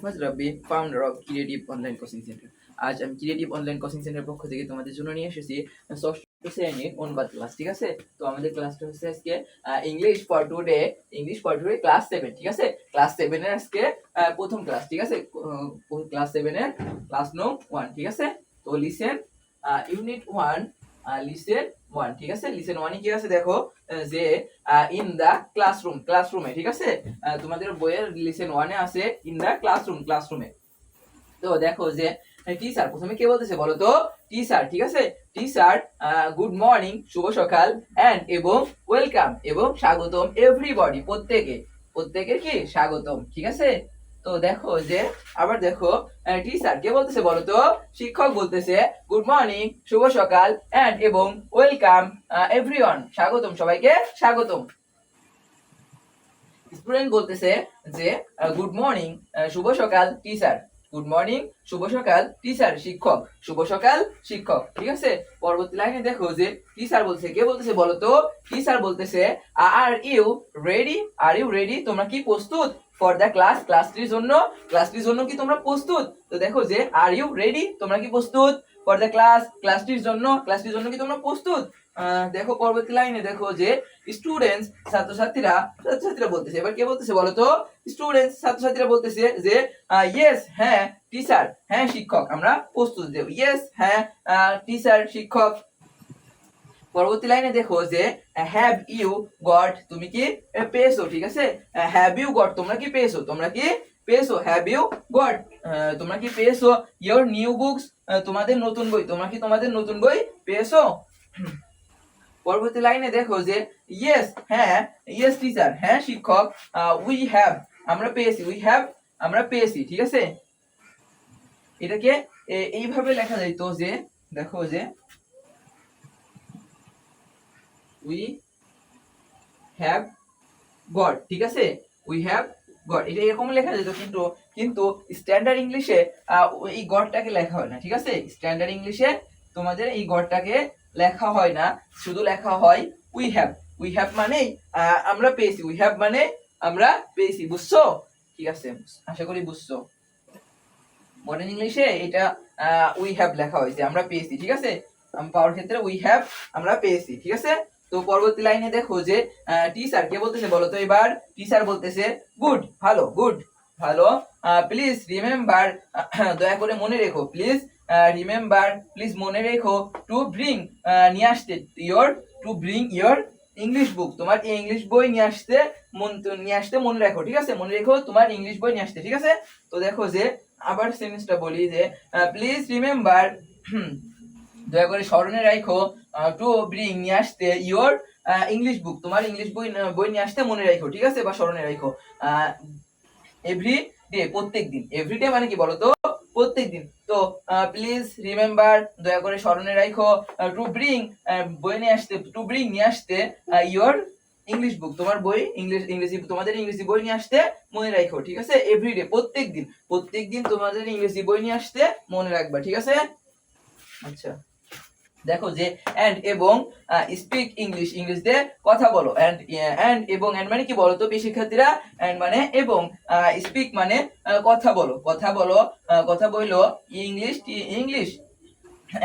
মোহাম্মদ রব্বি, founder of creative online coaching centre. আজ আমি ক্রিয়েটিভ অনলাইন কোচিং সেন্টারের পক্ষ থেকে তোমাদের জন্য নিয়ে এসেছি ষষ্ঠ শ্রেণীর অনুবাদ ক্লাস। ঠিক আছে, তো আমাদের ক্লাসটা হচ্ছে আজকে ইংলিশ ফর টুডে ক্লাস 7। ঠিক আছে, ক্লাস 7 এর আজকে প্রথম ক্লাস। ঠিক আছে, ক্লাস 7 এর ক্লাস নো 1। ঠিক আছে, তো লিসেন ইউনিট 1 লিসেন 1। ঠিক আছে, লিসেন 1 এ কি আছে দেখো, যে ইন দা ক্লাসরুমে। ঠিক আছে, তোমাদের বইয়ের লিসেন 1 এ আছে ইন দা ক্লাসরুমে। তো দেখো যে টিচার প্রথমে কে বলতেছে বলো তো, টিচার। ঠিক আছে, টিচার গুড মর্নিং, শুভ সকাল, এন্ড এবং ওয়েলকাম এবং স্বাগতম, এভরিবডি প্রত্যেকের কি স্বাগতম। ঠিক আছে, তো দেখো যে আবার দেখো টিচার কে বলতেছে বলো তো, শিক্ষক বলতেছে গুড মর্নিং, শুভ সকাল, এন্ড এবং ওয়েলকাম এভরিওয়ান, স্বাগতম সবাইকে স্বাগতম। স্টুডেন্ট বলতেছে যে গুড মর্নিং, শুভ সকাল টিচার, গুড মর্নিং, শুভ সকাল টিচার, শিক্ষক, শুভ সকাল শিক্ষক। ঠিক আছে, পরবর্তী লাইনে দেখো যে টিচার বলছে, কে বলতেছে বলো তো, টিচার বলতেছে আর ইউ রেডি, তোমরা কি প্রস্তুত ফর দ্য ক্লাসটির জন্য কি তোমরা প্রস্তুত। তো দেখো যে আর ইউ রেডি, তোমরা কি প্রস্তুত ফর দ্য ক্লাসটির জন্য কি তোমরা প্রস্তুত। দেখো পরবর্তী লাইনে দেখো যে স্টুডেন্টস ছাত্রছাত্রীরা বলতেছে, এবার কে বলতেছে বলো তো, স্টুডেন্টস ছাত্রছাত্রীরা বলতেছে যে ইয়েস হ্যাঁ টিচার, হ্যাঁ শিক্ষক, আমরা প্রস্তুত দেব। ইয়েস হ্যাঁ টিচার, শিক্ষক। পরবর্তী লাইনে দেখো যে হ্যাভ ইউ গট, তুমি কি পেয়েছো। ঠিক আছে, হ্যাভ ইউ গট, তোমরা কি পেয়েছো, হ্যাভ ইউ গট, তোমরা কি পেয়েছো ইয়োর নিউ বুকস, তোমাদের নতুন বই, তোমরা কি তোমাদের নতুন বই পেয়েছো। পরবর্তী লাইনে দেখো যে ইয়েস হ্যাঁ, ইয়েস টিচার, হ্যাঁ শিক্ষক, উই হ্যাভ, আমরা পেয়েছি। ঠিক আছে, এটাকে এইভাবে লেখা যায় তো যে দেখো যে উই হ্যাভ গট। ঠিক আছে, উই হ্যাভ গট, এটা এরকম লেখা যেত, কিন্তু স্ট্যান্ডার্ড ইংলিশে এই গটটাকে লেখা হয় না। ঠিক আছে, স্ট্যান্ডার্ড ইংলিশে তোমাদের এই গটটাকে লেখা হয় না, শুধু লেখা হয় উই হ্যাভ মানে আমরা পেয়েছি, উই হ্যাভ মানে আমরা পেয়েছি। বুঝছো? ঠিক আছে, আশা করি বুঝছো। মডার্ন ইংলিশে এটা উই হ্যাভ লেখা হয়েছে, আমরা পেয়েছি। ঠিক আছে, পাওয়ার ক্ষেত্রে উই হ্যাভ, আমরা পেয়েছি। ঠিক আছে, তো পরবর্তী লাইনে দেখো যে টিচার কে বলতেছে বলো তো, এবার টিচার বলতেছে গুড, ভালো, প্লিজ রিমেম্বার, দয়া করে মনে রেখো, প্লিজ রিমেম্বার, প্লিজ মনে রেখো, টু ব্রিং, নিয়ে আসতে, to bring your English book, তোমার ইংলিশ বই নিয়ে আসতে মনে রাখো। ঠিক আছে, মনে রেখো তোমার ইংলিশ বই নিয়ে আসতে। ঠিক আছে, তো দেখো যে আবার সেন্টেন্সটা বলি যে প্লিজ রিমেম্বার, দয়া করে স্মরণে রাখো, টু ব্রিং, নিয়ে আসতে, ইয়োর ইংলিশ বুক, তোমার ইংলিশ বই নিয়ে আসতে মনে রাখো। ঠিক আছে, বা স্মরণে রাখো। এভরি ডে, প্রত্যেকদিন। এভরিডে মানে কি বলতো, প্রত্যেকদিন। তো প্লিজ রিমেম্বার, দয়া করে স্মরণে রাখো, টু ব্রিং, টু ব্রিং নিয়ে আসতে, ইয়োর ইংলিশ বুক, তোমার বই ইংরেজি তোমাদের ইংরেজি বই নিয়ে আসতে মনে রাখো। ঠিক আছে, এভরিডে, প্রত্যেকদিন তোমাদের ইংরেজি বই নিয়ে আসতে মনে রাখবা। ঠিক আছে, আচ্ছা। দেখো যে এন্ড এবং স্পিক ইংলিশ দিয়ে কথা বলো। এন্ড এবং এন্ড মানে কি বলো তো প্রিয় শিক্ষার্থীরা, এন্ড মানে এবং, স্পিক মানে কথা বলো ইংলিশ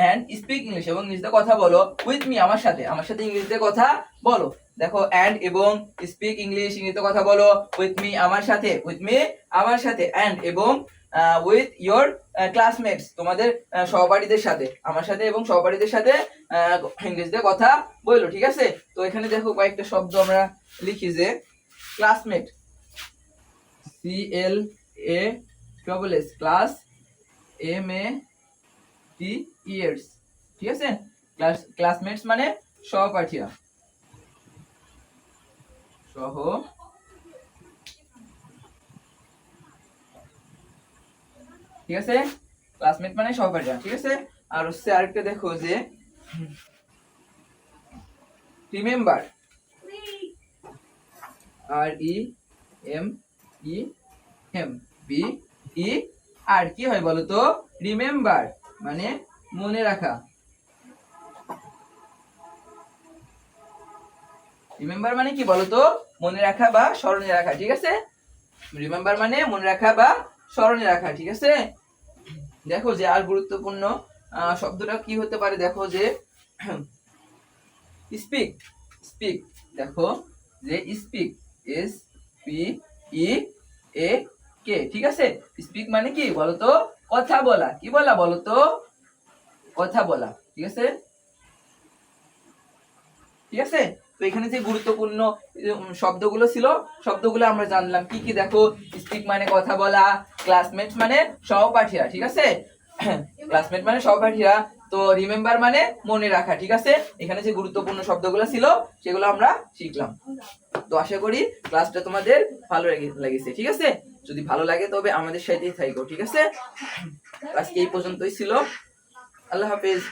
এন্ড স্পিক ইংলিশ, এবং ইংলিশে কথা বলো উইথ মি, আমার সাথে ইংলিশে কথা বলো। দেখো এন্ড এবং স্পিক ইংলিশে কথা বলো উইথ মি, আমার সাথে, এন্ড এবং উইথ ইয়োর ক্লাসমেটস, তোমাদের সহপাঠীদের সাথে, আমার সাথে এবং সহপাঠীদের সাথে ইংরেজিতে কথা বলো। ঠিক আছে, তো এখানে দেখো কয়েকটা শব্দ আমরা লিখি যে ক্লাসমেট, CLASS, ক্লাস MATES। ঠিক আছে, ক্লাসমেটস মানে সহপাঠীরা, ঠিক আছে, ক্লাসমেট মানে সহপাঠীরা। ঠিক আছে, আর হচ্ছে আরেকটা দেখো যে রিমেম্বার, REMEMBER, কি হয় বলো তো, রিমেম্বার মানে মনে রাখা, রিমেম্বার মানে কি বলতো, মনে রাখা বা স্মরণে রাখা। ঠিক আছে, রিমেম্বার মানে মনে রাখা বা স্মরণে রাখা, ঠিক আছে। দেখো যে আর গুরুত্বপূর্ণ শব্দটা কি হতে পারে, দেখো যে স্পিক, স্পিক, দেখো যে স্পিক, এস পি ই এ কে, ঠিক আছে। স্পিক মানে কি বলতো, কথা বলা, কি বলা বলতো, কথা বলা, ঠিক আছে, ঠিক আছে। তো এখানে যে গুরুত্বপূর্ণ শব্দগুলো ছিল, শব্দগুলো আমরা জানলাম কি কি, দেখো স্পিক মানে কথা বলা, ক্লাসমেট মানে সহপাঠীরা, ঠিক আছে, ক্লাসমেট মানে সহপাঠীরা, তো রিমেম্বার মানে মনে রাখা, ঠিক আছে। এখানে যে গুরুত্বপূর্ণ শব্দগুলো ছিল সেগুলো আমরা শিখলাম। তো আশা করি ক্লাসটা তোমাদের ভালো লেগেছে, ঠিক আছে। যদি ভালো লাগে তবে আমাদের সাথেই থাকো, ঠিক আছে। আজকে এই পর্যন্তই ছিল। আল্লাহ হাফেজ।